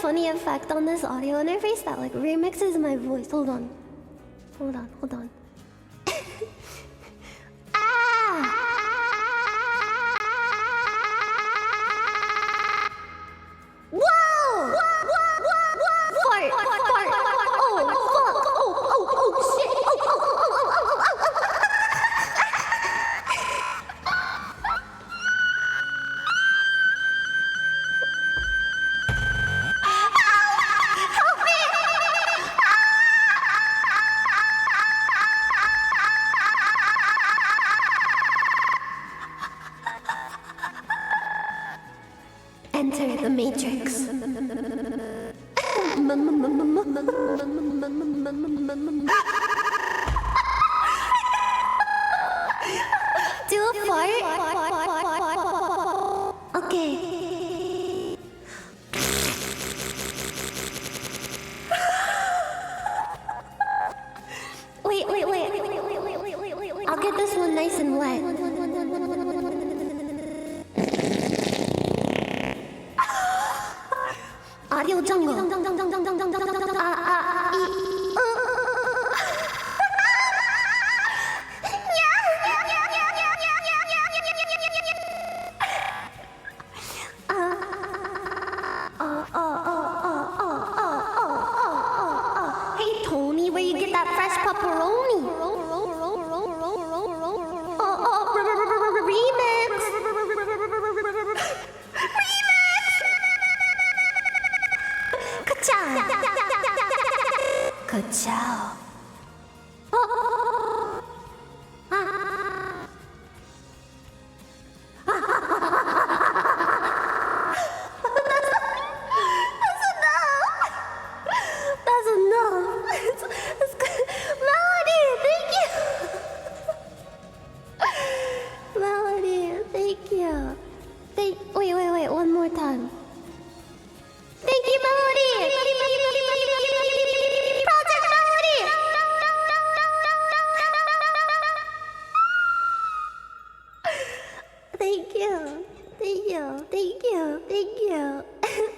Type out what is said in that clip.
funny effect on this audio interface that like remixes my voice. Hold on. Hold on, hold on. Ah! Whoa! Fart! Oh, fuck! Oh, shit! Enter the Matrix. Do a fart? Okay. Wait. I'll get this one nice and wet. Audio jungle. Hey Tony, where you get that fresh pepperoni? Remix. Ka-chow. That's enough. It's good. Melody, thank you. Melody, thank you. Wait, one more time. Thank you, Melody. Project Melody. Thank you.